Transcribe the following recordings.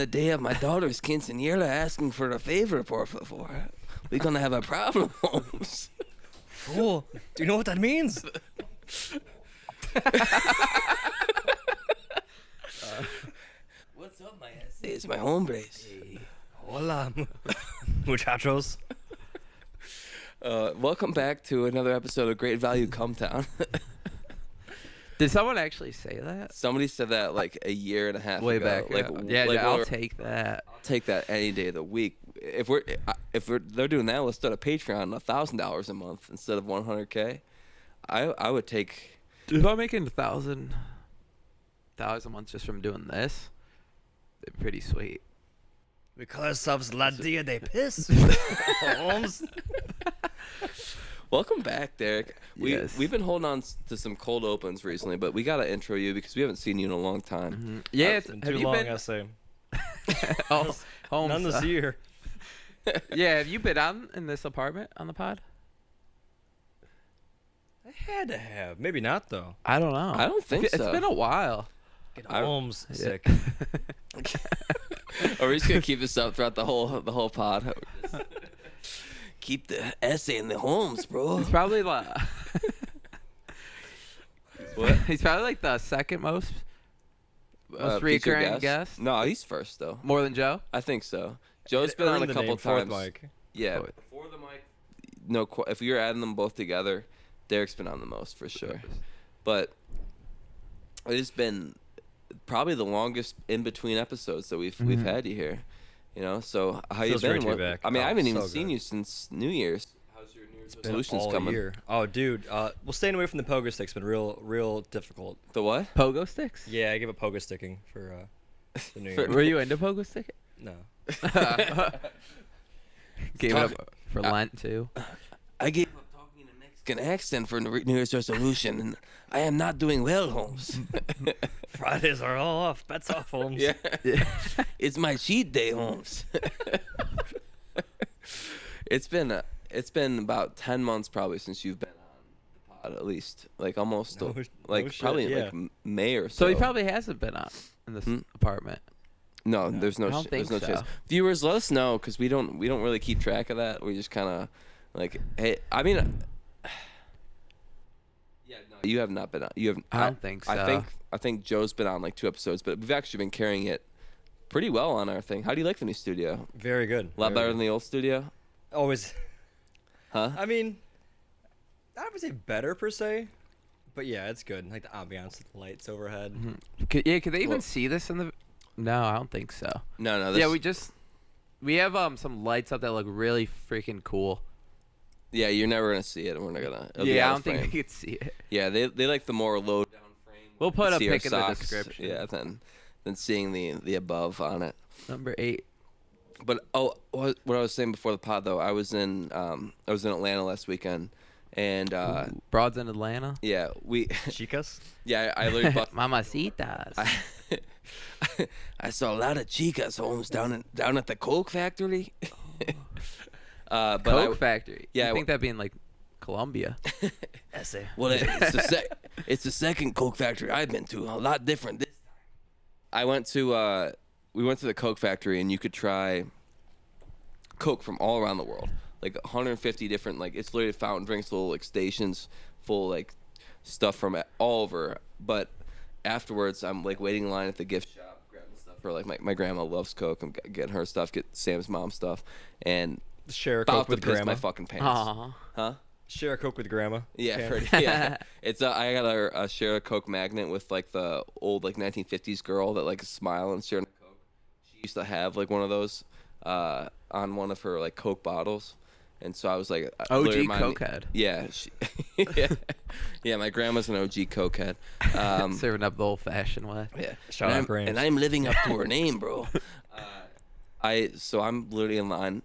the day of my daughter's quinceañera asking for a favor, por favor. We're gonna have a problem, Holmes. Fool. Do you know what that means? What's up, my essay? It's my hombres. Hey. Hola, muchachos. Welcome back to another episode of Great Value Come Town. Did someone actually say that? Somebody said that like a year and a half Way ago. back. Yeah, I'll take that. I'll take that any day of the week. If they're doing that, let's start a Patreon, $1,000 a month instead of $100K. I would take. If I'm making $1,000 a month just from doing this, it'd be pretty sweet. We call ourselves La Dia de Piss. Holmes. Welcome back, Derek. Yes. We've been holding on to some cold opens recently, but we gotta intro you because we haven't seen you in a long time. Mm-hmm. Yeah, It's been too long, I say. Oh, Holmes. None this year. Yeah, have you been on in this apartment on the pod? I had to have. Maybe not, though. I don't know. I don't think so. It's been a while. Get Holmes sick. Are we just gonna keep this up throughout the whole pod? Keep the essay in the homes, bro. He's probably like. What? He's probably like the second most Featured recurring guest. No, he's first though. More than Joe? I think so. Joe's been on a couple times. Mike. Yeah. Fourth. Before the mic. No, if you're adding them both together, Derek's been on the most for sure. But it's been probably the longest in between episodes that we've had you here. You know, so how you Feels great been? to be back. I mean, I haven't even so seen good. you since New Year's. How's your New Year's resolutions all coming? year. Oh, dude. Well, staying away from the pogo stick's been real difficult. The what? Pogo sticks? Yeah, I gave up pogo sticking for the New For- Year. Were you into pogo stick? No. Gave it up for Lent, too. I gave up talking in a Mexican accent for New Year's resolution, and I am not doing well, Holmes. Fridays are all off. Bets off, Holmes. Yeah. It's my cheat day, Holmes. It's been about 10 months probably since you've been on the pod, at least. Like almost No like shit, probably yeah. like May or so. So he probably hasn't been on in this apartment. No, there's no I don't there's no think so. chance. Viewers, let us know because we don't really keep track of that. We just kind of like, hey, I mean, yeah, no, you have not been on. You have. I don't think so. I think Joe's been on like 2 episodes, but we've actually been carrying it pretty well on our thing. How do you like the new studio? Very good. A lot better than the old studio, Always. huh? I mean, I would say better per se, but yeah, it's good. Like the ambiance, the lights overhead. Could they even Well- see this in the... No, I don't think so. No. Yeah, we have some lights up that look really freaking cool. Yeah, you're never gonna see it. We're not gonna. it'll be Yeah, I out don't of think frame. we could see it. Yeah, they like the more low down frame. We'll put a see our pic in the socks, description. Yeah, than seeing the above on it. Number 8. But what I was saying before the pod though, I was in Atlanta last weekend, and Broads in Atlanta. yeah, Chicas? I literally bought. Mamacitas. I saw a lot of chicas, Holmes, down at the Coke factory. But Coke factory. yeah, I think that'd be in like Colombia. Essay. Well, it's the second Coke factory I've been to. A lot different this time. We went to the Coke factory, and you could try Coke from all around the world, like 150 different. Like it's literally fountain drinks, little like stations full like stuff from all over. But afterwards, I'm like waiting in line at the gift shop, grabbing stuff for like my grandma loves Coke. I'm getting her stuff, get Sam's mom stuff, and Share a about Coke to with piss grandma. my fucking pants. Aw. Huh? Share a Coke with grandma. Yeah, Okay. yeah. It's I got a share a Coke magnet with like the old like 1950s girl that like a smile and sharing a Coke. She used to have like one of those on one of her like Coke bottles, and so I was like literally OG cokehead. Yeah, yeah. My grandma's an OG cokehead. Serving up the old-fashioned way. Yeah, Shout and out I'm, Graves. and I'm living up to her name, bro. So I'm literally in line,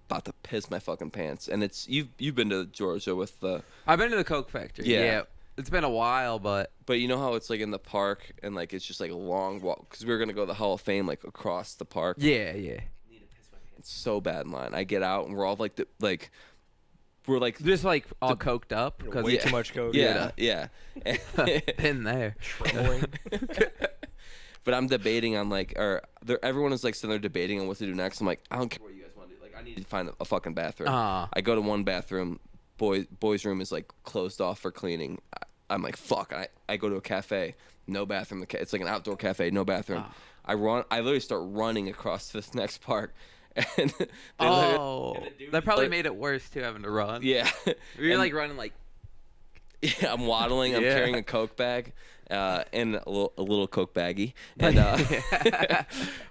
about to piss my fucking pants, and you've been to Georgia with the. I've been to the Coke factory. Yeah. It's been a while, but But you know how it's like in the park and like it's just like a long walk because we were gonna go to the Hall of Fame like across the park. yeah. It's so bad in line. I get out and we're all like we're like Just like all coked up because Way too much Coke. yeah. been there. Trembling. But I'm debating on like, everyone is like sitting there debating on what to do next. I'm like, I don't care what you guys want to do. Like, I need to find a fucking bathroom. I go to one bathroom, boys' room is like closed off for cleaning. I'm like, fuck. I go to a cafe, no bathroom. It's like an outdoor cafe, no bathroom. I literally start running across this next park. And that probably made it worse too, having to run. Yeah. You're like running like. Yeah, I'm waddling. I'm carrying a Coke bag, and a little Coke baggie, and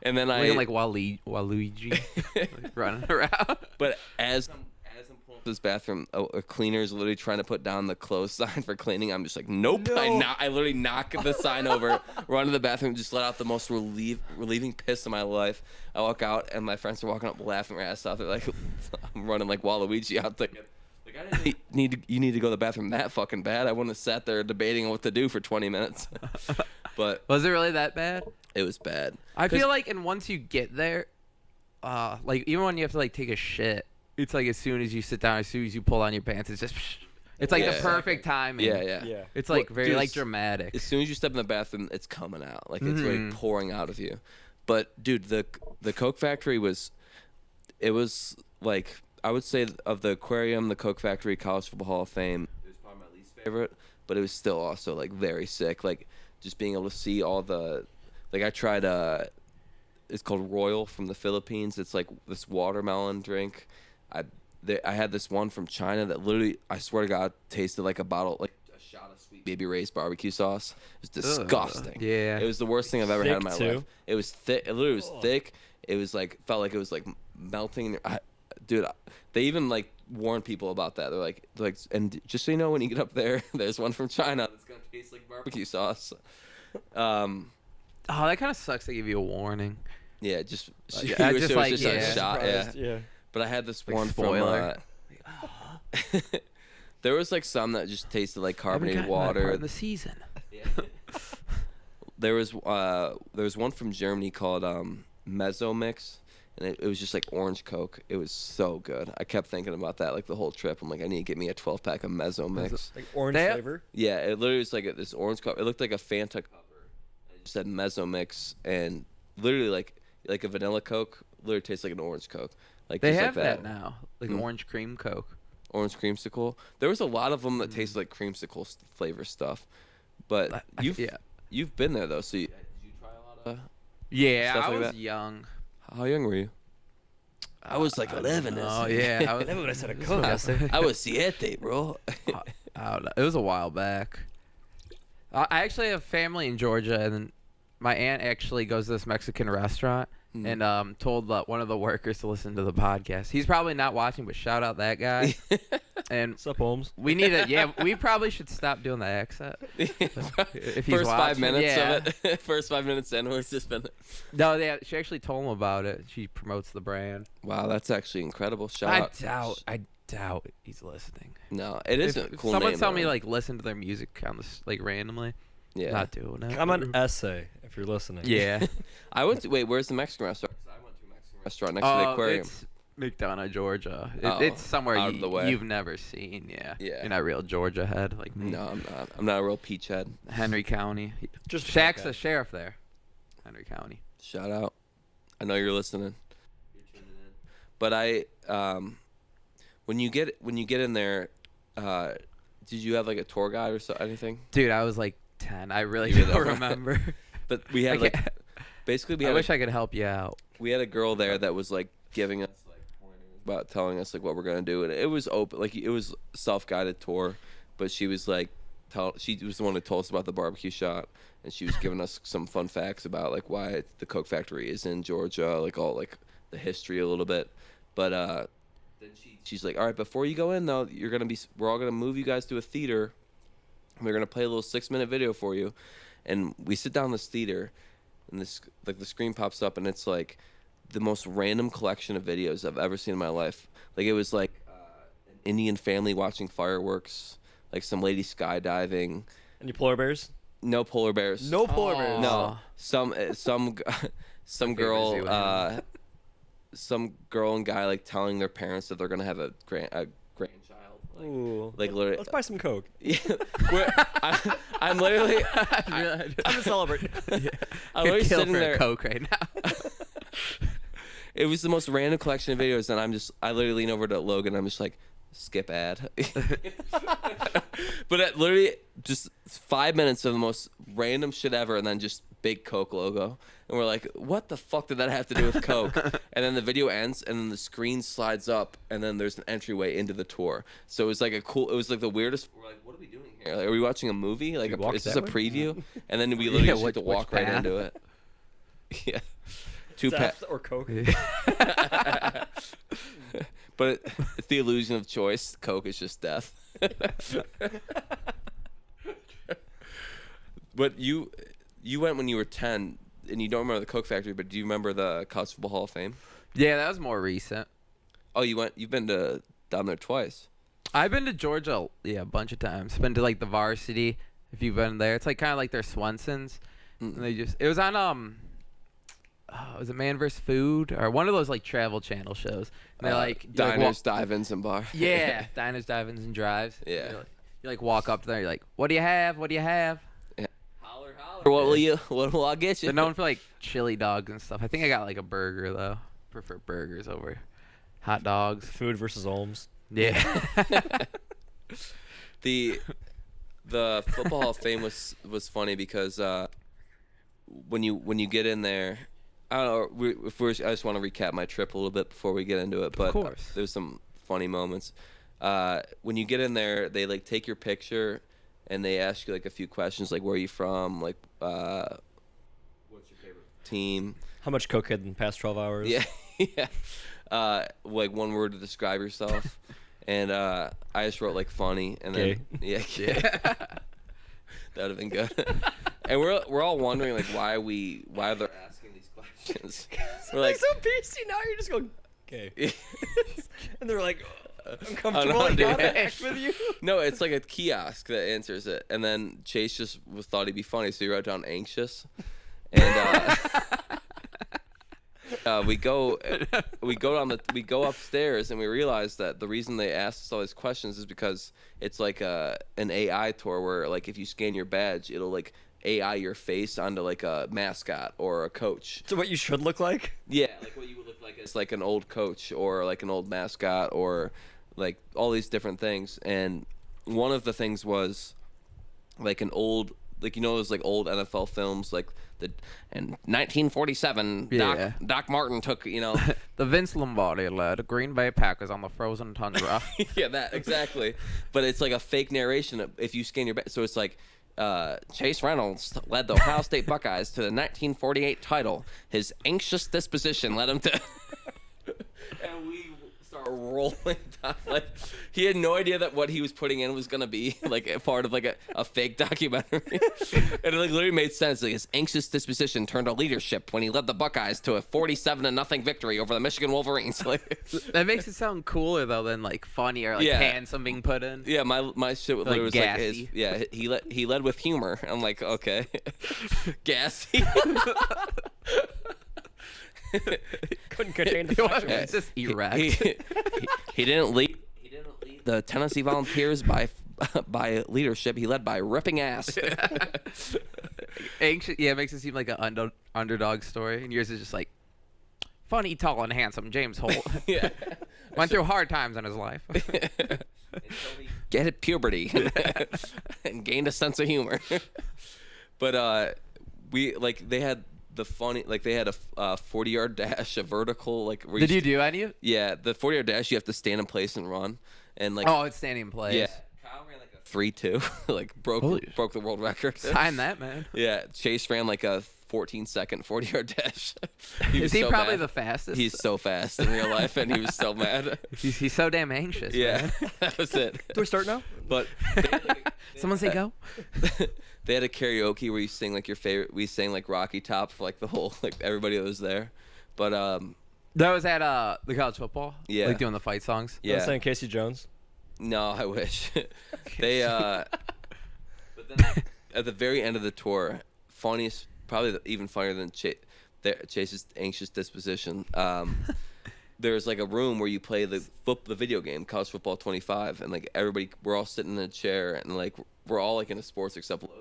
and then looking like Waluigi, like running around. But as I'm pulling up this bathroom, a cleaner is literally trying to put down the close sign for cleaning. I'm just like, nope. No. I literally knock the sign over, run to the bathroom, just let out the most relieving piss of my life. I walk out, and my friends are walking up laughing their ass off. They're like, I'm running like Waluigi out there. I didn't you need to go to the bathroom that fucking bad. I wouldn't have sat there debating what to do for 20 minutes. But was it really that bad? It was bad. I feel like, and once you get there, like even when you have to like take a shit, it's like as soon as you sit down, as soon as you pull on your pants, it's just, it's like the perfect timing. Yeah. It's like very dude, like dramatic. As soon as you step in the bathroom, it's coming out. Like it's really pouring out of you. But dude, the Coke factory was like, I would say of the Aquarium, the Coke Factory, College Football Hall of Fame, it was probably my least favorite, but it was still also like very sick. Like just being able to see all the, like I tried it's called Royal from the Philippines. It's like this watermelon drink. I had this one from China that literally, I swear to God, tasted like a bottle, like a shot of Sweet Baby Ray's barbecue sauce. It was disgusting. Yeah. It was the worst thing I've ever had in my Thick, too? life. It was thick. It literally was thick. It was like, felt like it was like melting. Dude, they even like warn people about that. They're like, and just so you know, when you get up there, there's one from China that's gonna taste like barbecue sauce. Oh, that kind of sucks. They give you a warning. Yeah, just Yeah, you wish just it was like, just yeah. a shot. Yeah. But I had this Like one spoiler. from. There was like some that just tasted like carbonated water. In the season. There was one from Germany called Mezzo Mix. And it was just like orange Coke. It was so good. I kept thinking about that like the whole trip. I'm like, I need to get me a 12-pack of Mezzo Mix. Like orange flavor? Yeah, it literally was like this orange cup. It looked like a Fanta cover. It just said Mezzo Mix, and literally like a vanilla Coke literally tastes like an orange Coke. Like They just have like that now, like orange cream Coke. Orange creamsicle. There was a lot of them that tasted like creamsicle flavor stuff. But you've been there though, so did you try a lot of stuff I like was that? young. How young were you? I was like 11. Oh yeah, I was. Never would have said a Coke. I was 7, bro. I don't know. It was a while back. I actually have family in Georgia, and my aunt actually goes to this Mexican restaurant and told one of the workers to listen to the podcast. He's probably not watching, but shout out that guy. And What's up, Holmes? we need it. Yeah, we probably should stop doing the accent. If he's First 5 watching. minutes Yeah. of it. First 5 minutes in, it's just been. No, she actually told him about it. She promotes the brand. Wow, that's actually incredible. Shout out. I doubt he's listening. No, it is a If cool someone name. tell me though. like listen to their music on this like randomly. Yeah. Not doing it. I'm an essay if you're listening. Yeah. I went to, wait, where's the Mexican restaurant? 'Cause I went to a Mexican restaurant next to the aquarium. It's McDonough, Georgia. Oh, It's somewhere out of the way. you've never seen. Yeah. Yeah. You're not a real Georgia head like me. No, I'm not. I'm not a real peach head. Henry County. Just Shaq's okay. the sheriff there. Henry County. Shout out. I know you're listening. You're tuning in. But when you get in there, did you have like a tour guide or anything? Dude, I was like 10. I really You were don't there. remember. But we had like, basically we I had wish I could help you out. we had a girl there that was like giving us like pointers about telling us like what we're gonna do, and it was open, like it was self-guided tour, but she was like she was the one who told us about the barbecue shot, and she was giving us some fun facts about like why the Coke factory is in Georgia, like all like the history a little bit, but then she's like, all right, before you go in though, we're all gonna move you guys to a theater, and we're gonna play a little 6-minute video for you, and we sit down in this theater. And this like the screen pops up, and it's like the most random collection of videos I've ever seen in my life. Like it was like an Indian family watching fireworks, like some lady skydiving. Any polar bears? No polar bears. No polar bears. No. Some girl zoo some girl and guy like telling their parents that they're gonna have a grandchild. Ooh. Like literally. Let's buy some Coke. Yeah, I'm literally. I'm gonna celebrate. I'm literally Kill sitting for there. a Coke right now. It was the most random collection of videos, and I literally lean over to Logan. I'm just like, skip ad. But it literally just 5 minutes of the most random shit ever, and then just big Coke logo, and we're like, what the fuck did that have to do with Coke? And then the video ends, and then the screen slides up, and then there's an entryway into the tour. So it was like it was like the weirdest. We're like, what are we doing here? Like, are we watching a movie? Like, walk is this a that way? preview? And then we literally just which- get to walk which right path? into it. Yeah. Two Zaps or Coke. But it's the illusion of choice. Coke is just death. But you went when you were 10, and you don't remember the Coke factory, but do you remember the College Football Hall of Fame? Yeah, that was more recent. Oh, you've been down there twice. I've been to Georgia, a bunch of times. Been to like the varsity. If you've been there, it's like kind of like their Swensons. And it was on was it Man vs. Food or one of those like Travel Channel shows? And they're like diners, dive-ins, and bar. yeah, diners, dive-ins, and drives. Yeah. You like walk up there. You're like, what do you have? What do you have? Yeah. Holler, holler. What will I get you? They're known for like chili dogs and stuff. I think I got like a burger though. Prefer burgers over hot dogs. Food versus Olms. Yeah. The Football Hall of Fame was funny because when you get in there, I don't know. I just want to recap my trip a little bit before we get into it. But Of course. There's some funny moments. When you get in there, they like take your picture and they ask you like a few questions, like where are you from, like what's your favorite team? How much Coke had in the past 12 hours? Yeah, yeah. Like one word to describe yourself. And I just wrote like funny, and then yeah. That would have been good. And we're all wondering like why they're asking these questions. We're like, so PC now. You're just going okay, and they're like uncomfortable. Oh, no, I gotta dude. act with you. no, it's like a kiosk that answers it. And then Chase just thought he'd be funny, so he wrote down anxious. And we go upstairs, and we realize that the reason they asked us all these questions is because it's like an AI tour where like if you scan your badge, it'll like AI your face onto like a mascot or a coach. So what you should look like? Yeah, like what you would look like as like an old coach or like an old mascot or like all these different things. And one of the things was like an old, like, you know, those like old NFL films, like in 1947, Yeah. Doc Martin took, you know. The Vince Lombardi led Green Bay Packers on the frozen tundra. Yeah, that exactly. But it's like a fake narration if you scan your so it's like Chase Reynolds led the Ohio State Buckeyes to the 1948 title. His anxious disposition led him to and we start rolling down. Like, he had no idea that what he was putting in was gonna be like a part of like a fake documentary. And it like literally made sense. Like, his anxious disposition turned to leadership when he led the Buckeyes to a 47-0 victory over the Michigan Wolverines. Like, That makes it sound cooler though than like funny or like Yeah. handsome being put in. yeah, my shit Like literally was like his, gassy. yeah, he led with humor. I'm like, okay. Gassy. Couldn't contain the It's fluctuations. just erect. He didn't lead the Tennessee Volunteers by leadership. He led by ripping ass. Anxious, yeah, it makes it seem like an underdog story, and yours is just like funny, tall, and handsome James Holt. Yeah. Went through hard times in his life. Get at puberty and gained a sense of humor. But they had the funny, like, they had a 40-yard dash, a vertical, like. Did you do any of? Yeah, the 40-yard dash, you have to stand in place and run, and like. Oh, it's standing in place. Yeah. Kyle ran like a 3-2, like broke the world record. Sign that, man. Yeah, Chase ran like a 14-second 40-yard dash. Is he so probably mad. the fastest? He's so fast in real life, and he was so mad. He's so damn anxious. Yeah, man. that was it. Do we start now? But Someone say go. they had a karaoke where you sing like your favorite. We sang like Rocky Top for like the whole, like everybody that was there. But That was at the college football. Yeah. Like doing the fight songs. Yeah. yeah, Saying Casey Jones. no, I wish. They but then at the very end of the tour, funniest, probably even funnier than Chase's anxious disposition. there's like a room where you play the video game, College Football 25, and like we're all sitting in a chair, and like we're all like into sports except Logan.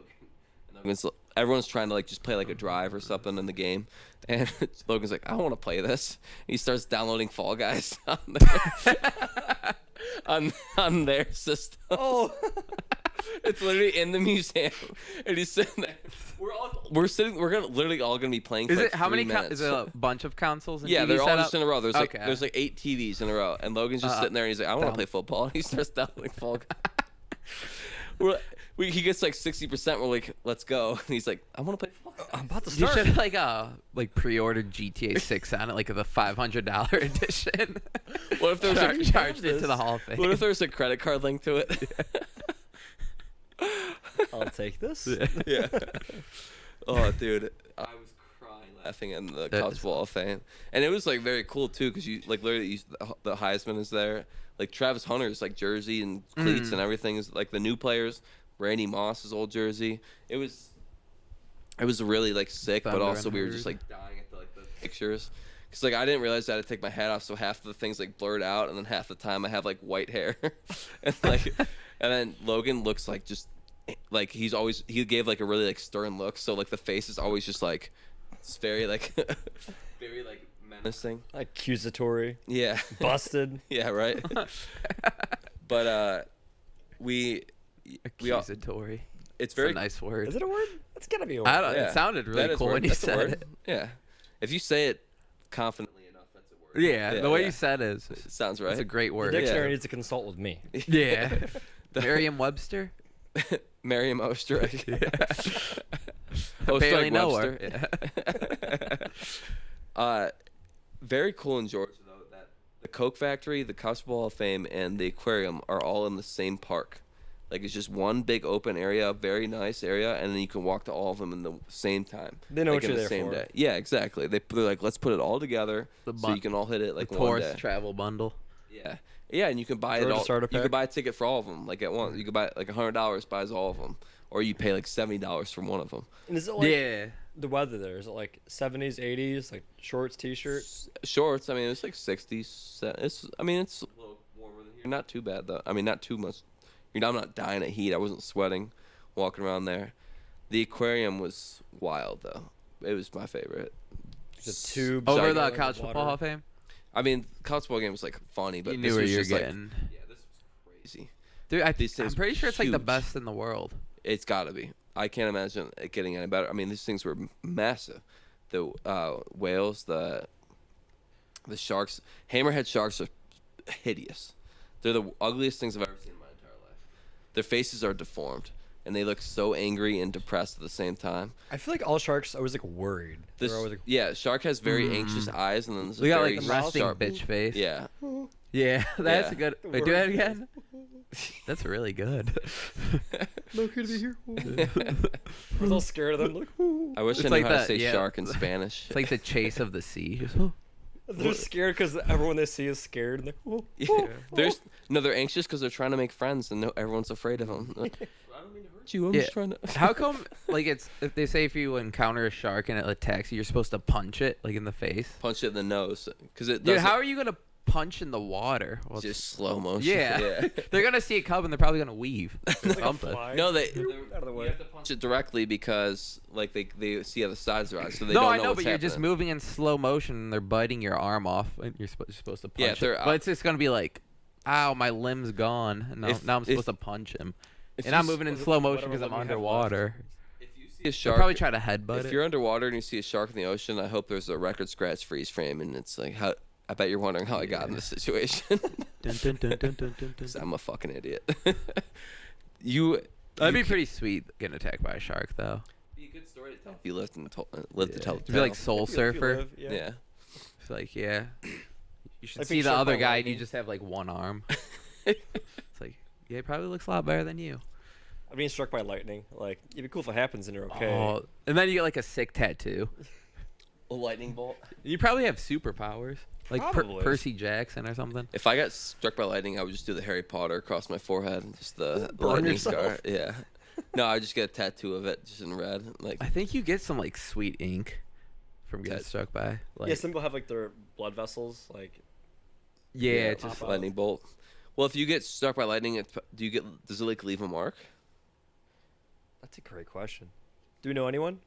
And everyone's trying to like just play like a drive or something in the game, and Logan's like, I want to play this. He starts downloading Fall Guys on their system. Oh. It's literally in the museum, and he's sitting there. We're literally all gonna be playing. For Is like it how 3 many? minutes. Is it a bunch of consoles? And Yeah, TV they're all set just up? in a row. There's like Okay. there's like 8 TVs in a row, and Logan's just sitting there, and he's like, I want to play football, and he starts downloading Fall Guys. He gets like 60%. We're like, let's go, and he's like, I want to play Fall Guys. I'm about to You start. should like pre-ordered GTA 6 on it, like the $500 edition. What if there's a charged it to the Hall of Fame? What if there's a credit card link to it? I'll take this. Yeah. Oh, dude, I was crying laughing in the College Football Hall of Fame, and it was like very cool too, because you like literally the Heisman is there, like Travis Hunter's like jersey and cleats and everything is like the new players, Randy Moss's old jersey. It was really like sick, but Thunder also and we were just Herd. like dying at the pictures. Cause like I didn't realize I had to take my hat off, so half of the things like blurred out, and then half the time I have like white hair, and then Logan looks like just like he gave like a really like stern look, so like the face is always just like it's very like very like menacing, Accusatory. yeah. Busted. Yeah, right. But we all, Accusatory. it's It's very a nice word. Is it a word? It's gotta be a word. I don't. yeah. It sounded That really is cool word. when you That's a said word. it. Yeah, if you say it confidently enough, that's a word. Yeah, the way yeah. you said it is. It sounds right. It's a great The word. dictionary Yeah. needs to consult with me. Yeah. Merriam-Webster. Merriam-Webster. I barely know her. Yeah. Very cool in Georgia though that the Coke Factory, the College Football Hall of Fame, and the Aquarium are all in the same park. Like it's just one big open area, very nice area, and then you can walk to all of them in the same time. They know like what in you're the there same for. day. Yeah, exactly. They're like, let's put it all together The so you can all hit it like The one tourist day. travel bundle. Yeah, yeah, and you can buy it Georgia all. starter You pack? can buy a ticket for all of them, like at once. You could buy like $100 buys all of them, or you pay like $70 for one of them. And is it like Yeah. the weather there? Is it like 70s, 80s, like shorts, t-shirts? Shorts. I mean, it's like 60s. It's a little warmer than here. Not too bad though. I mean, not too much. I'm not dying of heat. I wasn't sweating, walking around there. The aquarium was wild though. It was my favorite. The tubes Over like, the like College water. Football Hall of Fame. I mean, college football game was like funny, but You this knew where was you were just like, getting. yeah, this was crazy. Dude, These I'm things pretty were sure it's like the huge. best in the world. It's got to be. I can't imagine it getting any better. I mean, these things were massive. The whales, the sharks, hammerhead sharks are hideous. They're the ugliest things I've ever seen in my entire life. Their faces are deformed, and they look so angry and depressed at the same time. I feel like all sharks always like worried. They're This, always like, yeah, shark has very anxious eyes, and then there's a We got very like resting sharp bitch face. Yeah, Yeah, that's Yeah. a good. Wait, do that again. That's really good. no kid to be here. I was all scared of them. Like, I wish It's I knew like how to that- say yeah. shark in Spanish. It's like the chase of the sea. Just, they're scared because everyone they see is scared. And they're, They're anxious because they're trying to make friends, and everyone's afraid of them. I don't mean to hurt you. I'm Yeah. just trying to. How come? Like it's if they say if you encounter a shark and it attacks you, you're supposed to punch it like in the face. Punch it in the nose because it Dude, does. how are you gonna punch in the water? Well, just slow motion. yeah. They're gonna see it come and they're probably gonna weave. or something. fly. No, out of the way. You have to punch it directly because like they see how the sides are, so they No, don't I know know, what's but you're just happening. moving in slow motion and they're biting your arm off and you're supposed to punch Yeah, if they're it. out- But it's just gonna be like, ow, my limb's gone. And now I'm If- supposed to punch him. If And you I'm s- moving in Whatever slow motion limb because I'm you have underwater. If you see a I'll shark, probably try to headbutt if it. you're underwater and you see a shark in the ocean, I hope there's a record scratch freeze frame, and it's like how. I bet you're wondering how I got in this situation. Dun, dun, dun, dun, dun, dun, dun. 'Cause I'm a fucking idiot. That'd be pretty sweet getting attacked by a shark, though. Be a good story to tell. If you lived to tell. It'd be like Soul If you Surfer. live, yeah. Yeah. It's like, yeah. You should Like see being the struck other by guy and you lightning. just have like one arm. It's like, yeah, he probably looks a lot better than you. I'm being struck by lightning. Like, it'd be cool if it happens and you're okay. Oh, and then you get like a sick tattoo. A lightning bolt. You probably have superpowers. Like Probably. Percy Jackson or something. If I got struck by lightning, I would just do the Harry Potter across my forehead, just the Burn lightning yourself. scar. Yeah. No, I just get a tattoo of it, just in red. Like, I think you get some like sweet ink from getting Tat- struck by. Like, Yeah, some people have like their blood vessels like Yeah, just pop out. lightning bolt. Well, if you get struck by lightning, does it like leave a mark? That's a great question. Do we know anyone?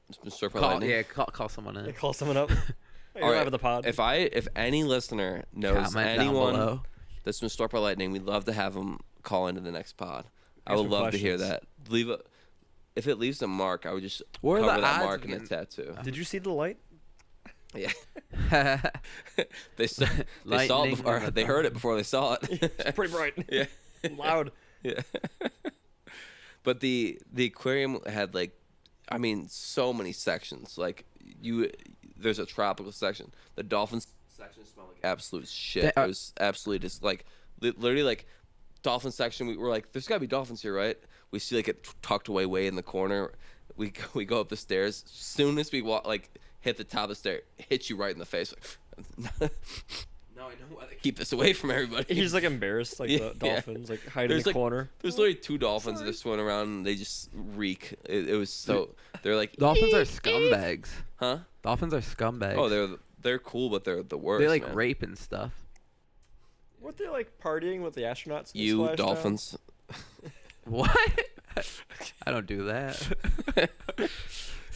It's been struck by call, lightning. yeah, call someone in. Hey, call someone up. Hey, All you're right, live at the pod. If any listener knows Comment down anyone below. that's been struck by lightning, we'd love to have them call into the next pod. I Here's would some love to hear questions. that. If it leaves a mark, I would just What are cover the that odds mark of in a getting- tattoo. Did you see the light? Yeah, they saw it Lightning before. in the They heard it thumb. before they saw it. It's pretty bright. Yeah, Loud. yeah. But the aquarium had so many sections. There's a tropical section. The dolphins section smelled like absolute shit. They- It was absolutely just literally dolphin section. We were like, there's gotta be dolphins here, right? We see it tucked away way in the corner. We go up the stairs. As soon as we hit the top of the stair, it hits you right in the face. Now I know why they keep this away from everybody. He's embarrassed, Yeah, the dolphins, hiding in There's the corner. There's literally 2 dolphins that are swimming around and they just reek. It was so they're like Dolphins are scumbags. huh? Dolphins are scumbags. Oh, they're cool, but they're the worst. they man. rape and stuff. Weren't they partying with the astronauts? in the You splashdown? dolphins. What? I don't do that.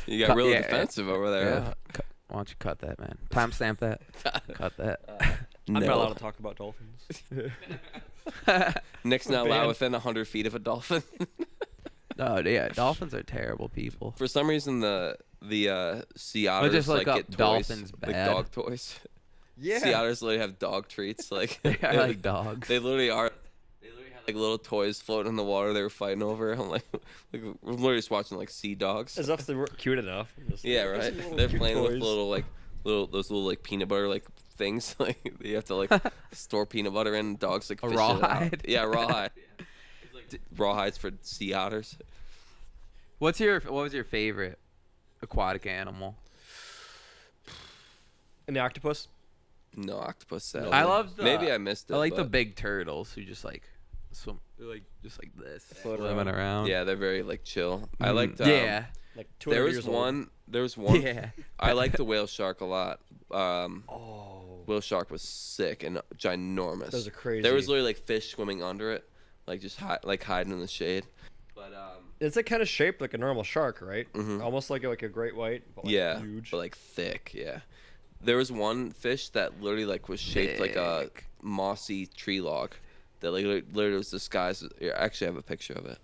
You got Cut- really yeah, defensive over there. Yeah. Why don't you cut that, man? Timestamp that. Cut that. I'm not No. allowed to talk about dolphins. Nick's We're not allowed banned. within 100 feet of a dolphin. No, yeah, dolphins are terrible people. For some reason, the sea otters just look up get toys, dolphins like bad. dog toys. Yeah. Sea otters literally have dog treats. They are like dogs. They literally are. They literally have little toys floating in the water. They were fighting over. I'm we're literally just watching sea dogs. As if they weren't cute enough. I'm just Yeah, "These right. little They're cute playing with toys." those little peanut butter things. You have to store peanut butter in. And dogs A fish it out. rawhide? Yeah, rawhide. It's rawhides for sea otters. What was your favorite aquatic animal? And the octopus? No octopus. Sadly. I love the. Maybe I missed it. I like the but- big turtles who just swim. They're just like this, Float swimming around. Yeah, they're very chill. I Mhm. liked. Yeah. 200 There was years old. one. There was one. Yeah. I liked the whale shark a lot. Oh. Whale shark was sick and ginormous. Those are crazy. There was literally fish swimming under it, just hiding in the shade. But It's kind of shaped like a normal shark, right? Mhm. Almost like a great white, but yeah, huge. but thick. Yeah, there was one fish that literally was shaped like a Thick. mossy tree log. That literally was disguised. Here, I actually have a picture of it.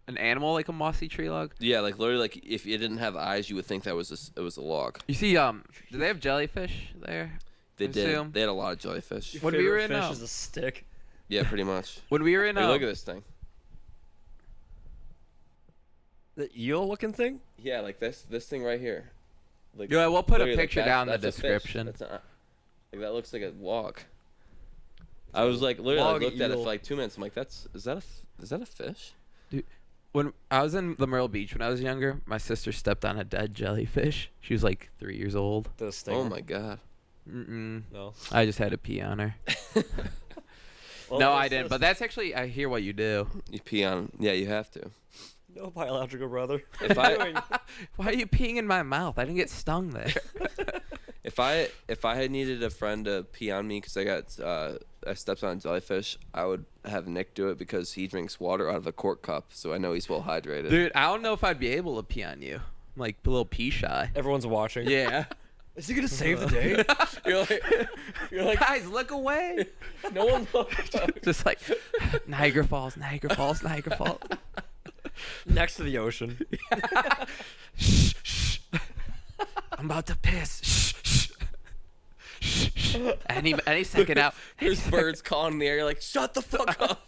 An animal like a mossy tree log. Yeah, literally if it didn't have eyes, you would think it was a log. You see, do they have jellyfish there? They I did. assume. They had a lot of jellyfish. When we were in, fish is a stick. Yeah, pretty much. When we were in, Hey, look at this thing. The eel-looking thing? Yeah, this thing right here. Yeah, we'll put a literally, picture down in the that's a fish. description. That's that looks like a log. I was literally Log looked at it eel. for 2 minutes. I'm like, is that a fish? When I was in the Myrtle Beach when I was younger, my sister stepped on a dead jellyfish. She was 3 years old. The sting. Oh my god. No. I just had to pee on her. Well, No, it's I didn't. just But that's actually, I hear what you do. You pee on. Yeah, you have to. no biological brother. If I- Doing- Why are you peeing in my mouth? I didn't get stung there. If I had needed a friend to pee on me because I stepped on a jellyfish, I would have Nick do it because he drinks water out of a quart cup, so I know he's well hydrated. Dude, I don't know if I'd be able to pee on you. I'm a little pee shy. Everyone's watching. Yeah. Is he gonna save the day? You're like, Guys, look away. no one looks. Just Niagara Falls, Niagara Falls, Niagara Falls. Next to the ocean. Shh, shh. I'm about to piss. Shh, shh. Shh, shh. Any second out. There's birds calling in the air. You're like, shut the fuck up.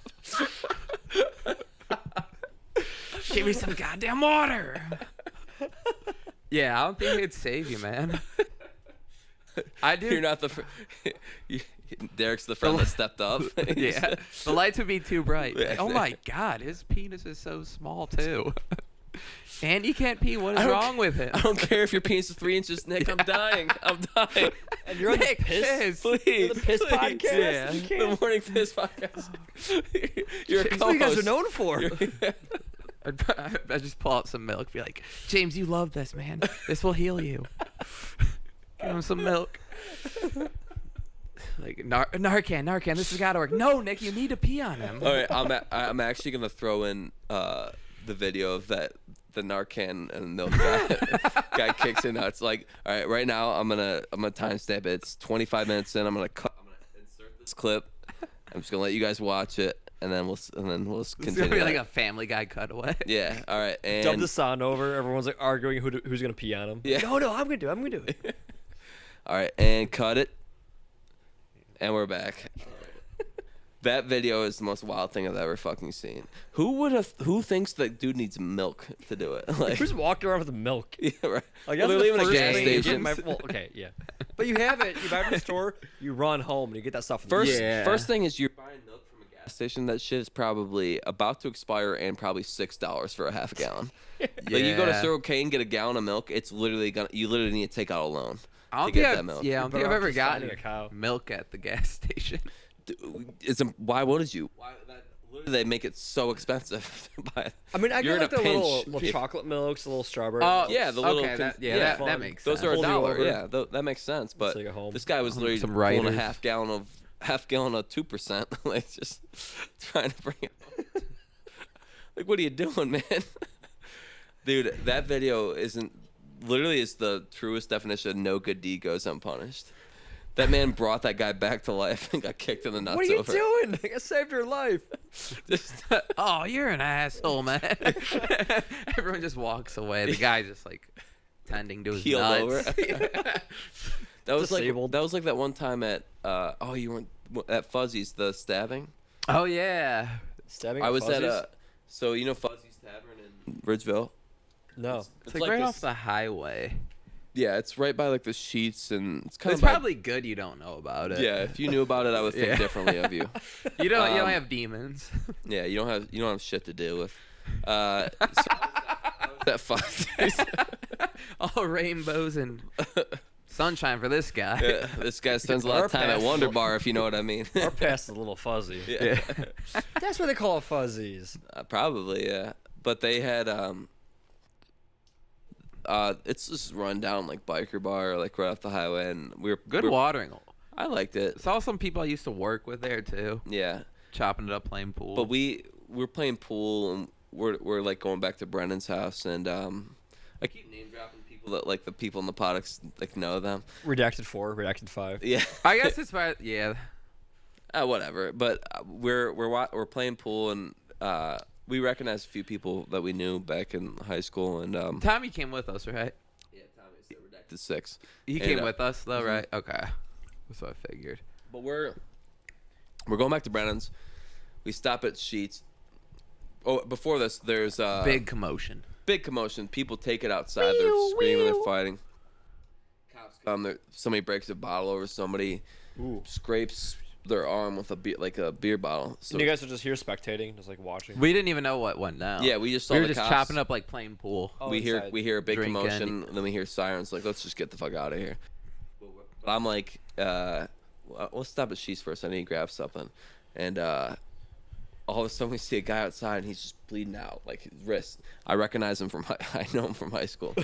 Give me some goddamn water. Yeah, I don't think it'd save you, man. I do. You're not Derek's the friend that stepped up. Yeah, the lights would be too bright. Yeah, Oh my god, his penis is so small too. And he can't pee. What is wrong with him? I don't care if your penis is 3 inches, Nick. I'm dying. I'm dying. And you're on the Nick, piss. Please. The piss please. podcast. Yeah. You The can't. morning piss podcast. You're a That's what you guys are co-host. known for. I just pull out some milk. Be like, James, you love this, man. This will heal you. Give him some milk. like Narcan, this has got to work. No, Nick, you need to pee on him. All right, I'm actually gonna throw in the video of the Narcan and milk guy kicks in nuts. Like, all right, right now I'm gonna timestamp it. It's 25 minutes in. I'm gonna insert this clip. I'm just gonna let you guys watch it, and then we'll It's continue. gonna be like a Family Guy cutaway. Yeah. All right. And Dub the sound over. Everyone's like arguing who's gonna pee on him. Yeah. No, I'm gonna do it. all right, and cut it. And we're back. That video is the most wild thing I've ever fucking seen. Who thinks that dude needs milk to do it? Like, Who's walking around with milk? yeah, right. Like, Well, that's they're the leaving a first gas thing you get station. in my- well, okay, yeah. But you have it. You buy it from the store. You run home and you get that stuff. From the First thing is you're buying milk from a gas station. That shit is probably about to expire and probably $6 for a half a gallon. Like, you go to Circle K and get a gallon of milk. It's literally you literally need to take out a loan to get that milk. Yeah, I don't think better I've off ever just gotten finding a cow. milk at the gas station. Why wouldn't you? Literally, they make it so expensive to buy. I mean, I You're get in like a the pinch. little chocolate milks, the little strawberry. Oh, Yeah, the little okay, that makes Those sense. are Hold you $1. over. Yeah, that makes sense. But take it home. this guy was literally Some pulling a writers. half gallon of 2%, like just trying to bring it home. Like, what are you doing, man? Dude, that video is the truest definition of no good deed goes unpunished. That man brought that guy back to life and got kicked in the nuts What are you over. doing? I saved your life. Just, Oh, you're an asshole, man. Everyone just walks away. The guy just like tending to his Keeled nuts. over. that was Disabled. like that one time at you weren't at Fuzzy's, the stabbing. Oh yeah. Stabbing. I was fuzzies? at so you know Fuzzy's Tavern in Ridgeville. No. It's like right off the highway. Yeah, it's right by like the Sheets, and it's kind It's of probably good you don't know about it. yeah. If you knew about it, I would think Yeah. differently of you. You don't Um, have demons. Yeah, you don't have shit to deal with. So I was at Fuzzy's. All rainbows and sunshine for this guy. Yeah, this guy spends a lot of time at Wonder Bar, if you know what I mean. Our past is a little fuzzy. Yeah. That's what they call it, fuzzies. Probably, yeah. But they had it's just run down like biker bar, like right off the highway, and Good watering. I liked it. Saw some people I used to work with there too, Yeah, chopping it up, playing pool. but we're playing pool, and we're like going back to Brennan's house, and I keep name dropping people that like the people in the products like know them. Redacted 4, redacted 5. Yeah, I guess it's about whatever. But we're playing pool, and we recognized a few people that we knew back in high school, and Tommy came with us, right? yeah, Tommy's the redacted 6. He And, came with us though, mhm. right? Okay, that's what I figured. But we're going back to Brennan's. We stop at Sheets. Oh, before this, there's Big commotion. big commotion. People take it outside. They're screaming. They're fighting. Cops come. Somebody breaks a bottle over somebody. Ooh. Scrapes their arm with a beer bottle. So And you guys are just here spectating, just like watching. We didn't even know what went down. yeah, we just saw we were the just cops. chopping up like playing pool. Oh, we inside. hear a big Drinking. commotion, and then we hear sirens. Like, let's just get the fuck out of here. But I'm like, we'll stop at Sheets first. I need to grab something, and all of a sudden we see a guy outside, and he's just bleeding out, like his wrist. I recognize him from I know him from high school,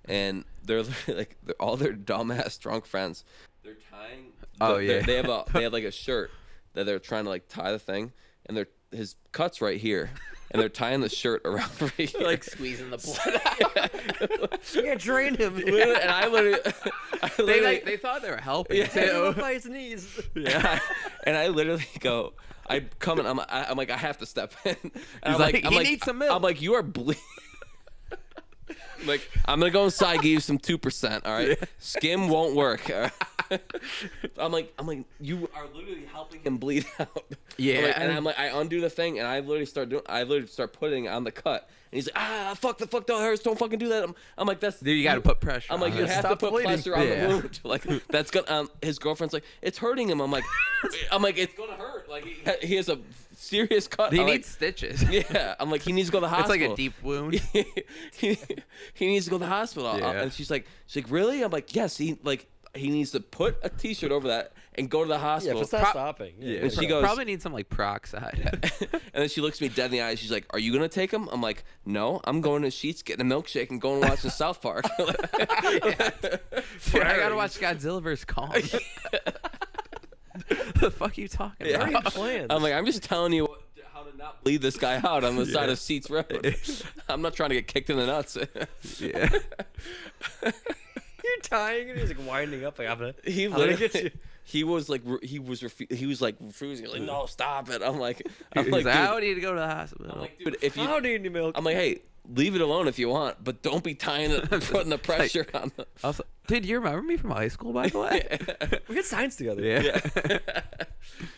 and they're literally, like all their dumbass drunk friends. They're tying. Oh, yeah. They have like a shirt that they're trying to like tie the thing, and his cut's right here, and they're tying the shirt around right here. Like squeezing the blood. Yeah, drain him. Literally, and I literally, They thought they were helping Yeah. too. by his knees. yeah, and I literally go, I come in, I'm like, I have to step in. And I'm like, I'm "He needs some milk." I'm like, you are bleeding. Like, I'm gonna go inside, give you some 2%. All right, skim won't work. All right? I'm like, you are literally helping him bleed out. Yeah. I'm like, and I'm like, I undo the thing, and I literally start putting it on the cut, and he's like, fuck that hurts, don't fucking do that. I'm like, that's Dude, you got to put pressure. I'm like, on you it. have to Stop put bleeding. pressure on Yeah. the wound. Like, that's gonna. His girlfriend's like, it's hurting him. I'm like, it's gonna hurt. Like, he has a serious cut. He I'm needs like, stitches. yeah. I'm like, he needs to go to the It's hospital. like a deep wound. he needs to go to the hospital. Yeah. And she's like, really? I'm like, yes. He needs to put a T-shirt over that and go to the Yeah, hospital. if it's not stopping. Yeah. And she goes, Probably need some like peroxide. and then she looks me dead in the eye. She's like, "Are you gonna take him?" I'm like, "No, I'm going to Sheets, getting a milkshake, and going and watching South Park." Dude, I gotta watch Godzilla vs Kong. The fuck you talking Yeah. about? Plans. I'm like, I'm just telling you how to not bleed this guy out on the side of Seats Road. I'm not trying to get kicked in the nuts. Yeah. You're tying and he's like winding up. Like, I'm gonna get you. He was like refusing. Like, no, stop it. I'm like, He's dude, I need to go to the hospital. I'm like, dude, if you, How do you need milk? I'm like, hey, leave it alone if you want, but don't be tying it, putting the pressure on. Also, dude, you remember me from high school, by the way? We had science together. Yeah.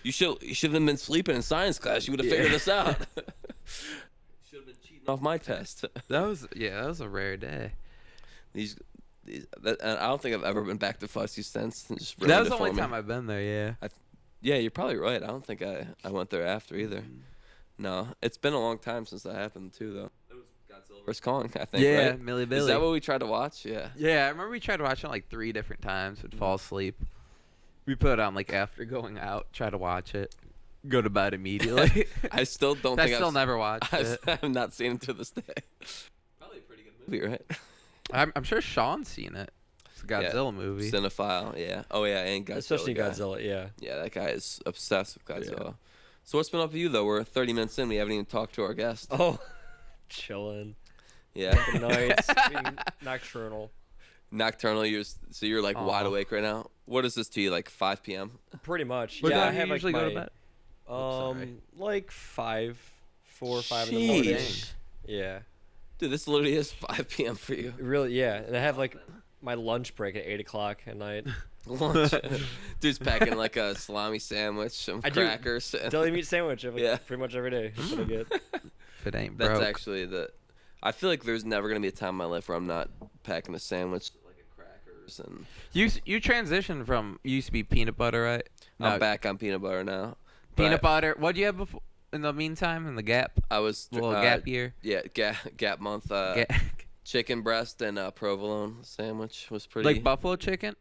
You should have been sleeping in science class. You would have figured this out. Should have been cheating off my test. That was a rare day. And I don't think I've ever been back to Fussy since. Just That was the only time I've been there. Yeah. Yeah, you're probably right. I don't think I went there after either. No, it's been a long time since that happened too, though. It was Godzilla vs. Kong, I think. Yeah, right? Millie Billy. Is that what we tried to watch? Yeah. Yeah, I remember we tried to watch it like 3 different times. Would fall asleep. We put it on like after going out. Try to watch it. Go to bed immediately. I still don't think I've never watched it. I've not seen it to this day. Probably a pretty good movie, right? I'm sure Sean's seen it. It's a Godzilla movie. Cinephile, yeah. Oh yeah, and Godzilla. Especially guy. Godzilla. Yeah. Yeah, that guy is obsessed with Godzilla. Yeah. So what's been up with you though? We're 30 minutes in. We haven't even talked to our guest. Oh, chilling. Yeah. The nights being nocturnal. Nocturnal. So you're like wide awake right now. What is this to you? Like 5 p.m. Pretty much. What yeah, I time do have you usually like go to my, bed? sorry. like 4 or 5 in the morning. Sheesh. Yeah. Dude, this literally is 5 p.m. for you. Really, yeah. And I have like my lunch break at 8 o'clock at night. Lunch. Dude's packing like a salami sandwich, some I do. crackers. Deli meat sandwich Yeah. pretty much every day. That's what I get. If it ain't That's broke. actually I feel like there's never gonna be a time in my life where I'm not packing a sandwich, like a crackers, and You transitioned from you used to be peanut butter, right? I'm back on peanut butter now. Peanut butter. What do you have before? In the meantime, in the gap, I was little gap year. Yeah, gap month. Chicken breast and provolone sandwich was pretty. Like buffalo chicken,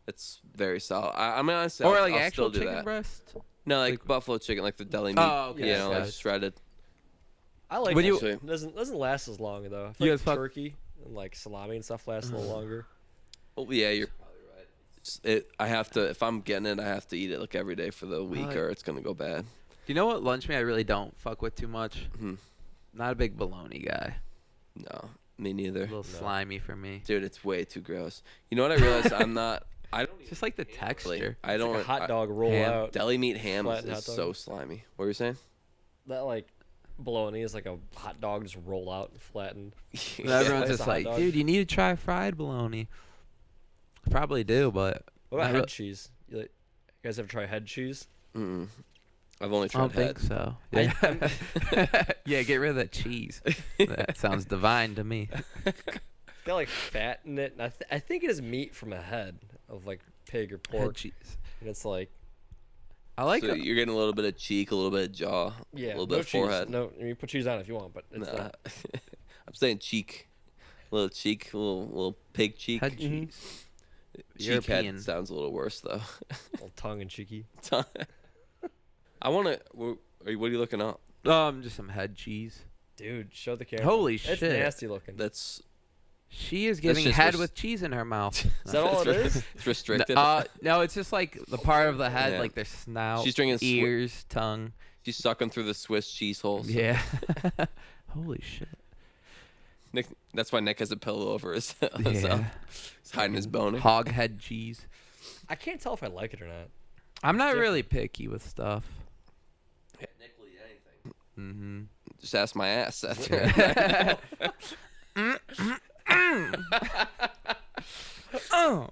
It's very solid. I mean, honestly, or I'll, like I'll actual still do chicken that. breast. No, like buffalo chicken, like the deli meat. Oh, okay. You know, like Yes. shredded. I like Would it. you- Actually. Doesn't last as long though. I You feel guys like fuck- turkey and like salami and stuff lasts a little longer. Oh yeah, you're probably right. I have to, if I'm getting it, I have to eat it like every day for the week, like- or it's gonna go bad. Do you know what lunch meat I really don't fuck with too much? Mhm. Not a big bologna guy. No, me A neither. little slimy for me. Dude, it's way too gross. You know what I realized? I'm not. I don't. It's just like the texture. I don't. Like a hot dog roll ham. out. Deli meat ham Flattened is hot dog. so slimy. What were you saying? That like bologna is like a hot dog just roll out and flattened. And everyone's It's just a hot like, dog. dude, you need to try fried bologna. I probably do, but What about I head re- cheese? You guys ever try head cheese? Mm-mm. I've only I tried don't head. think so. I- Yeah, yeah, get rid of that cheese. That sounds divine to me. It's got like fat in it, and I think it is meat from a head of like pig or Head pork, cheese. and it's like I like So it. you're getting a little bit of cheek, a little bit of jaw, yeah, a little no bit of cheese. forehead. No, I mean, you put cheese on it if you want, but it's Nah. not. I'm saying cheek, a little cheek, a little pig cheek. Head Mhm. cheese. Cheek European. head sounds a little worse though. Little tongue and cheeky. I want to. What are you looking up? Just some head cheese. Dude, show the camera. Holy it's shit. nasty looking. That's She is giving just head res- with cheese in her mouth. Is that all it is? It's restricted. No, it's just like the part of the head, Yeah. like their snout, She's drinking ears, tongue. She's sucking through the Swiss cheese holes. Yeah. Holy shit. Nick, that's why Nick has a pillow over his. He's hiding his bone. Hog head cheese. I can't tell if I like it or not. I'm not really picky with stuff. Yeah, Nick will eat anything. Mm-hmm. Just ask my ass. That's Oh.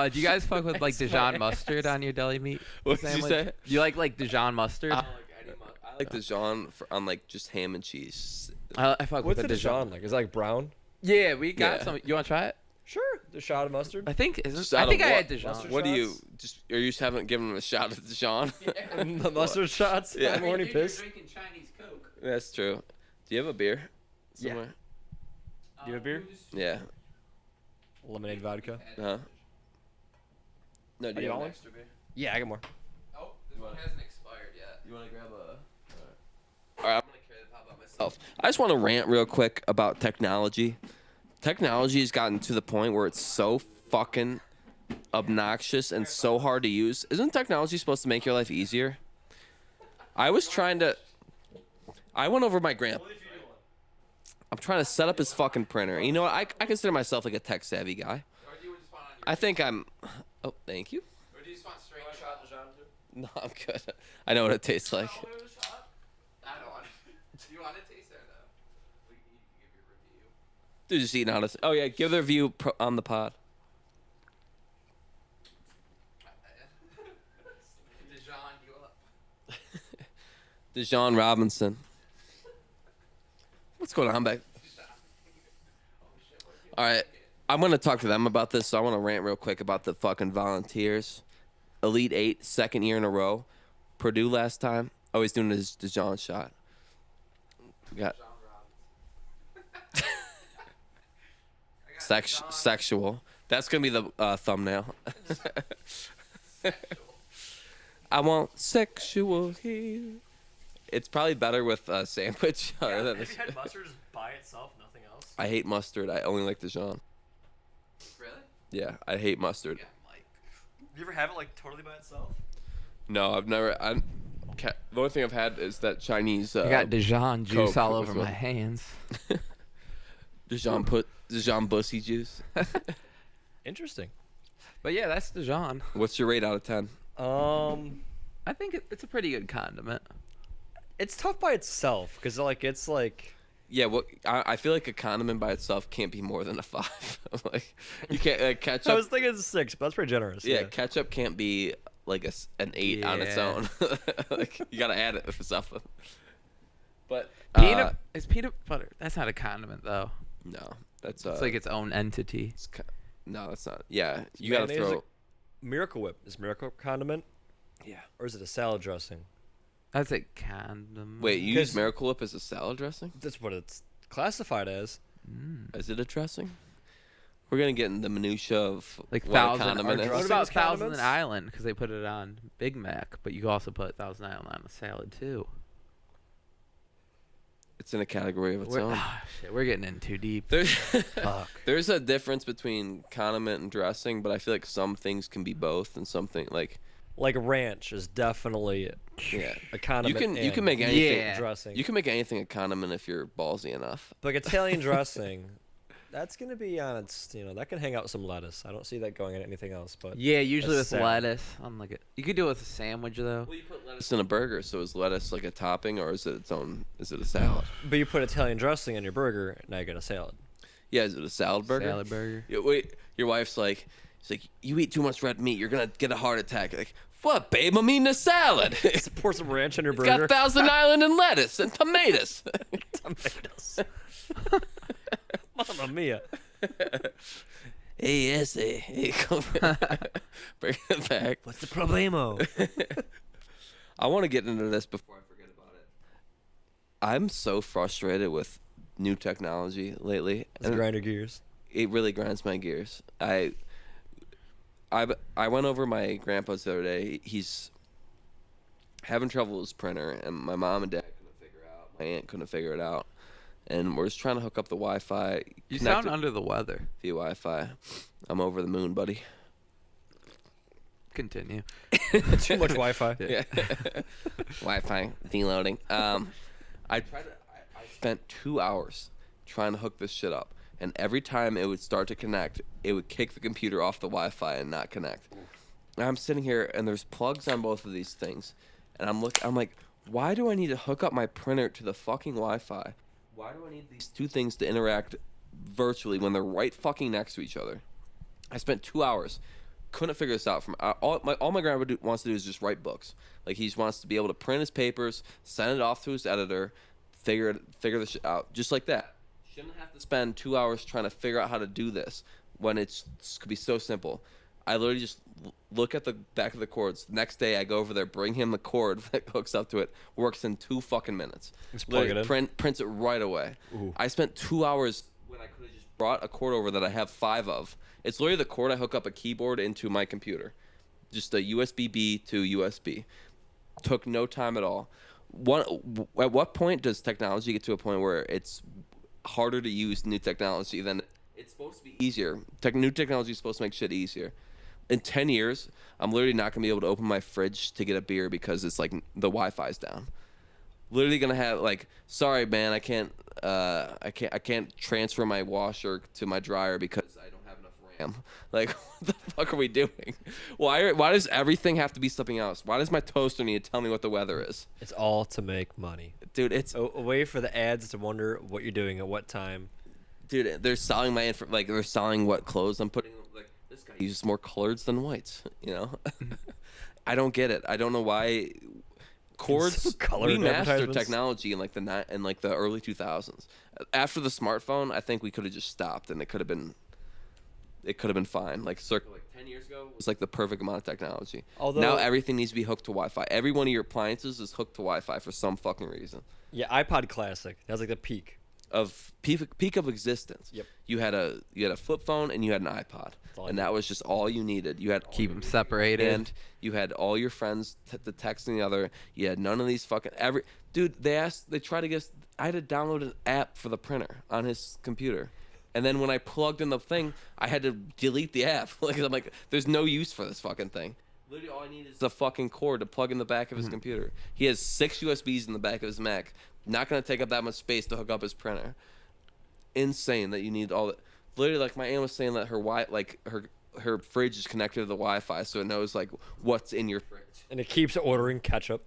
Do you guys fuck with like Dijon mustard on your deli meat? What did you sandwich? say? You like Dijon mustard? I like Dijon on like just ham and cheese. I fuck What's with the the Dijon like? Is it like brown? Yeah, we got Yeah. some. You want to try it? Sure. The shot of mustard. I think isn't. Just I out think of I what? had Dijon. Mustard What do you shots? just? Are you just haven't given him a shot at Dijon? The mustard shots. Yeah. Yeah. Morning piss. drinking Chinese Coke. That's true. Do you have a beer? Yeah. Somewhere? Do you have beer? Yeah. Lemonade vodka. Huh? No, do you you have want an one? extra beer? Yeah, I got more. Oh, this one hasn't expired yet. You want to grab a? All right, I'm gonna carry the pop out myself. I just want to rant real quick about technology. Technology has gotten to the point where it's so fucking obnoxious and so hard to use. Isn't technology supposed to make your life easier? I went over my grandpa. I'm trying to set up his fucking printer. You know what? I consider myself like a tech savvy guy. I think I'm. Oh, thank you. Or do you just want straight shot Dijon too? No, I'm good. I know what it tastes like. I don't want it. Do you want to taste it or no? You can give your review. Dude, just eating out of. Oh yeah, give the review on the pod. Dijon, you up? Dijon Robinson. What's going on back? All right, I'm gonna talk to them about this. So I want to rant real quick about the fucking Volunteers. Elite Eight, second year in a row. Purdue last time. Oh, he's doing his Dijon shot. We got sexual. That's gonna be the thumbnail. I want sexual here. It's probably better with a sandwich. Have you had mustard just by itself, nothing else? I hate mustard. I only like Dijon. Really? Yeah, I hate mustard. Yeah, Mike. You ever have it like totally by itself? No, I've never. The only thing I've had is that Chinese. I got Dijon juice Coke all with over what? my hands. Dijon bussy juice. Interesting. But yeah, that's Dijon. What's your rate out of 10? I think it's a pretty good condiment. It's tough by itself because it's like. Yeah, I feel like a condiment by itself can't be more than a 5. Like you can't ketchup. I was thinking 6, but that's pretty generous. Yeah, ketchup can't be like an 8 on its Yeah. own. Like you gotta add it for something. But Is peanut butter? That's not a condiment though. no, that's It's like its own entity. no, that's not. Yeah, you gotta mayonnaise throw. Miracle Whip is Miracle Whip condiment, Yeah. or is it a salad dressing? That's a condiment. Wait, you Because- use Miracle Whip as a salad dressing? That's what it's classified as. Is it a dressing? We're gonna get in the minutia of Like what a Thousand. condiment is. What Dressing about is Thousand condiments? Island? Because they put it on Big Mac, but you can also put Thousand Island on a salad too. It's in a category of its We're, own. shit, we're getting in too deep. There's, Fuck. there's a difference between condiment and dressing, but I feel like some things can be both, and something like Like ranch is definitely yeah. a condiment. You can and make anything. Yeah. dressing. You can make anything a condiment if you're ballsy enough. But like Italian dressing, that's gonna be on its. That can hang out with some lettuce. I don't see that going in anything else. But Yeah, usually a with salad. lettuce. On like you could do it with a sandwich though. Well, you put lettuce in a burger, so is lettuce like a topping, or is it its own? Is it a salad? But you put Italian dressing in your burger, now you get a salad. Yeah, is it a salad burger? Salad burger. Yeah, wait, your wife's like, she's like, you eat too much red meat, you're gonna get a heart attack. You're like, what, babe? I'm eating a salad. It's Pour some ranch in your burger. got Thousand Island and lettuce and tomatoes. Tomatoes. Mamma mia. Hey, hey, come bring it back. What's the problemo? I want to get into this before I forget about it. I'm so frustrated with new technology lately. Let's grind your gears. It really grinds my gears. I went over my grandpa's the other day. He's having trouble with his printer, and my mom and dad couldn't figure it out. My aunt couldn't figure it out, and we're just trying to hook up the Wi-Fi. You connect sound it under the weather. via Wi-Fi. I'm over the moon, buddy. Continue. Too much Wi-Fi. Yeah. Wi-Fi deloading. I spent 2 hours trying to hook this shit up, and every time it would start to connect, it would kick the computer off the Wi-Fi and not connect. And I'm sitting here, and there's plugs on both of these things, and I'm like, why do I need to hook up my printer to the fucking Wi-Fi? Why do I need these two things to interact virtually when they're right fucking next to each other? I spent 2 hours. Couldn't figure this out. From all my grandpa wants to do is just write books. Like he just wants to be able to print his papers, send it off to his editor, figure the shit out just like that. Shouldn't have to spend 2 hours trying to figure out how to do this when this could be so simple. I literally just look at the back of the cords. The next day I go over there, bring him the cord that hooks up to it. Works in 2 fucking minutes. Just plug it in. Prints it right away. Ooh. I spent 2 hours when I could have just brought a cord over that I have 5 of. It's literally the cord I hook up a keyboard into my computer. Just a USB-B to USB. Took no time at all. At what point does technology get to a point where it's harder to use new technology than it's supposed to be easier? New technology is supposed to make shit easier. in 10 years, I'm literally not gonna be able to open my fridge to get a beer because it's like the Wi-Fi's down. Literally gonna have like, sorry man, I can't transfer my washer to my dryer because I don't have enough RAM. Like, what the fuck are we doing? Why does everything have to be something else? Why does my toaster need to tell me what the weather is? It's all to make money. Dude, it's A way for the ads to wonder what you're doing at what time. dude, they're selling they're selling what clothes I'm putting. Like, this guy uses more colors than whites. You know, I don't get it. I don't know why. Cords. Colored We mastered advertisements. technology in like the early 2000s. After the smartphone, I think we could have just stopped, and it could have been fine. Like 10 years ago was like the perfect amount of technology. Although- now everything needs to be hooked to Wi-Fi. Every one of your appliances is hooked to Wi-Fi for some fucking reason. Yeah, iPod Classic. That was like the peak. Of peak of existence. Yep. You had a flip phone and you had an iPod, all I and that was just all you needed. You had all Keep your them music separated. in your hand. You had all your friends the texting the other. You had none of these fucking dude. They tried to get. I had to download an app for the printer on his computer, and then when I plugged in the thing, I had to delete the app. Like, I'm like, there's no use for this fucking thing. Literally, all I need is the fucking cord to plug in the back of his computer. He has 6 USBs in the back of his Mac. Not gonna take up that much space to hook up his printer. Insane that you need all that. Literally, like my aunt was saying that her fridge is connected to the Wi-Fi, so it knows like what's in your fridge. And it keeps ordering ketchup.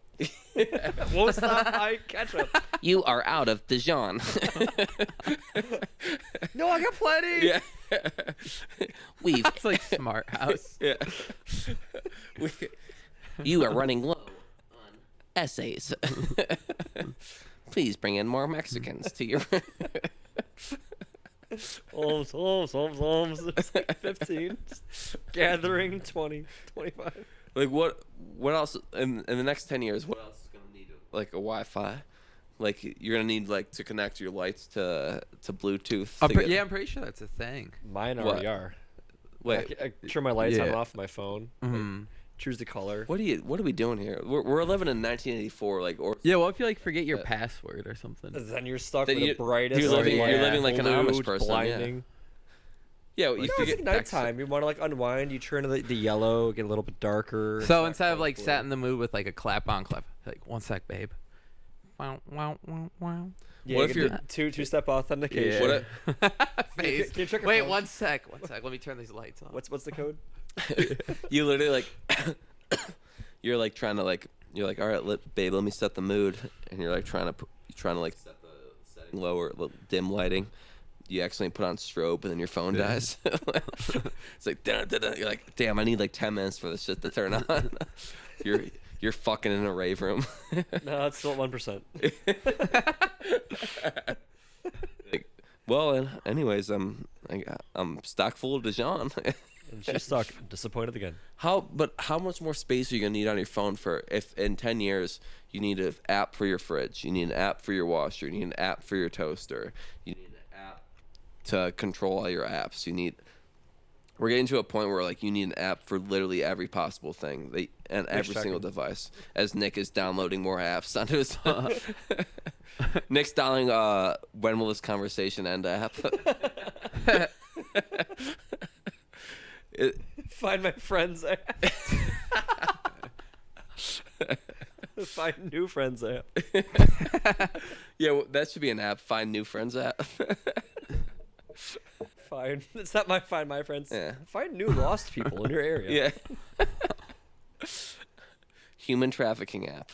Won't stop buying ketchup. You are out of Dijon. No, I got plenty. Yeah. We've It's like Smart House. yeah. You are running low on essays. Please bring in more Mexicans to your. Alms. 15. Gathering 20, 25. Like what else in the next 10 years? What else is gonna need like a Wi-Fi? Like you're gonna need like to connect your lights to Bluetooth. to get- Yeah, I'm pretty sure that's a thing. Mine What? already are. Wait, I turn my lights on and Yeah. off my phone. Mhm. Choose the color. what are we doing here? We're living in 1984, like or Yeah, what if you like forget your Yeah. password or something? Then you're stuck Then with you- the brightest. you're living- light, you're living like an blue, Amish person, yeah. Blinding. yeah. You No, it's forget like nighttime. You want to like unwind. You turn the yellow, get a little bit darker. So It's instead not of like quite sat blue. in the mood with like a clap on clap, like 1 sec, babe. Wow, wow, wow, wow. Yeah, What you if can you're- do two-step authentication? What Face. Can you check your Wait, phone? 1 sec. Let me turn these lights on. What's the code? you literally like you're like trying to like you're like all right babe, let me set the mood, and you're like trying to like set the setting lower, dim lighting. You accidentally put on strobe and then your phone dies. It's like dun, dun, dun. You're like, damn, I need like 10 minutes for this shit to turn on. you're fucking in a rave room. No, it's still at 1%. Like, well, anyways, I'm stock full of Dijon. And she's stuck. Disappointed again. How much more space are you gonna need on your phone for if in 10 years you need an app for your fridge, you need an app for your washer, you need an app for your toaster, you need an app to control all your apps. We're getting to a point where like you need an app for literally every possible thing and every single checking. device. As Nick is downloading more apps onto his phone. Nick's downloading when will this conversation end app. Find my friends app. Find new friends app. Yeah, well, that should be an app. Find new friends app. It's not find my friends. Yeah. Find new lost people in your area. Yeah. Human trafficking app.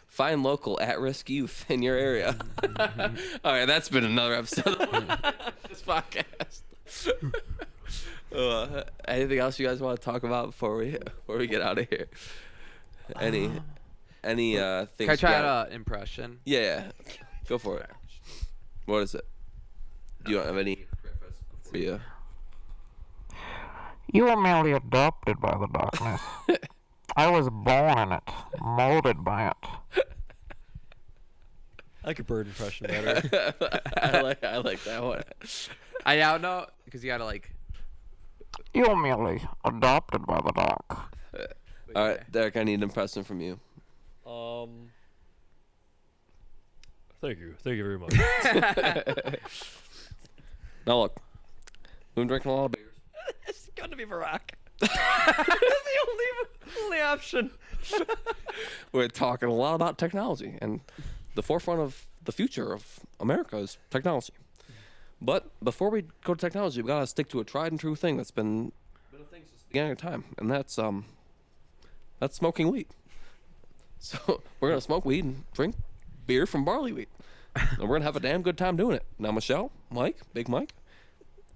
Find local at-risk youth in your area. All right, that's been another episode of this podcast. Anything else you guys want to talk about before we get out of here? Any things? Can I try you got? an impression? Yeah, go for it. What is it? Do you have any preface before you? You were merely adopted by the darkness. I was born in it, molded by it. I like a bird impression better. I like that one. I don't know because you gotta like. You were merely adopted by the dark. All right, Derek, I need an impression from you. Thank you very much. Now look, We've been drinking a lot of beers. It's gonna be Barack. That's the only option. We're talking a lot about technology, and the forefront of the future of America is technology. But before we go to technology, we gotta stick to a tried and true thing that's been a thing since the beginning of time, and that's smoking weed. So we're gonna smoke weed and drink beer from barley wheat, and we're gonna have a damn good time doing it. Now, Michelle, Mike, Big Mike,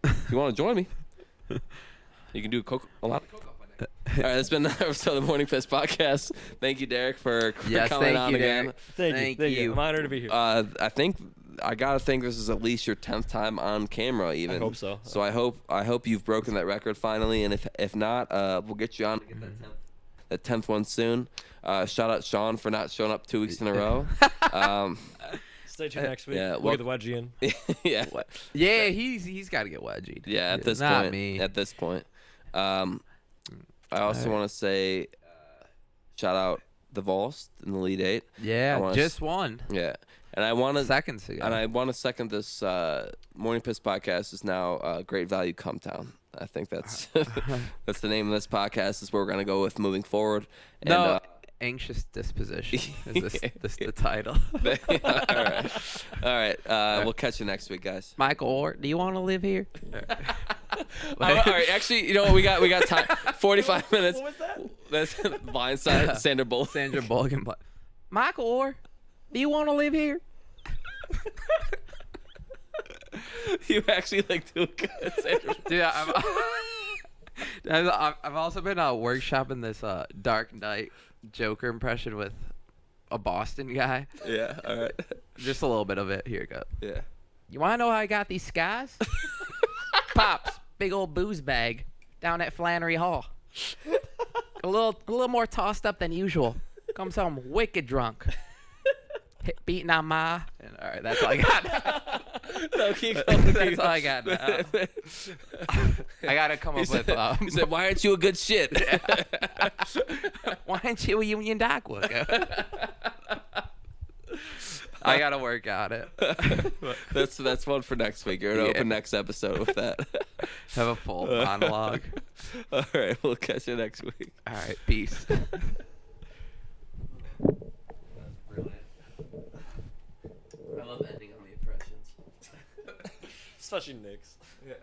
if you want to join me, you can do a lot of coke. All right, that's been another episode of the Morning Piss Podcast. Thank you, Derek, for coming on again. Thank you. I'm honored to be here. I gotta think this is at least your 10th time on camera, even. I hope so. So I hope you've broken that record finally, and if not, we'll get you on to get that 10th one soon. Shout out Sean for not showing up 2 weeks in a row. Stay tuned next week. Yeah, We'll get the wedgie in. Yeah. Yeah, he's got to get wedgied. Yeah, at this Not point. me. At this point. I also want to say, shout out the Vols in the Elite 8. Yeah, just won. Yeah, and I want to Seconds ago. And I want to second this. Morning Piss Podcast is now Great Value Come Town. I think that's that's the name of this podcast. Is where we're gonna go with moving forward. And, no, Anxious Disposition is this the title. All right. We'll catch you next week, guys. Michael Orr, do you want to live here? All right. Actually, you know what? We got time. 45 minutes. What was that? That's Blindside. Sandra Bullock. Sandra Bullock. Michael Orr, do you want to live here? You actually like do a good Sandra. Dude, I've also been workshopping this Dark Knight Joker impression with a Boston guy. Yeah. All right. Just a little bit of it. Here you go. Yeah. You want to know how I got these skies? Pops, big old booze bag down at Flannery Hall. A little more tossed up than usual. Comes home wicked drunk. Beating on my. And, all right, that's all I got. No, keep going. That's all I got now. I gotta come up with. He said, "Why aren't you a good shit? Why aren't you a Union Dockwood?" I gotta work on it. That's one for next week. You're gonna open next episode with that. Have a full monologue. All right, we'll catch you next week. All right, peace. I love ending on the impressions. Especially Nick's. Yeah.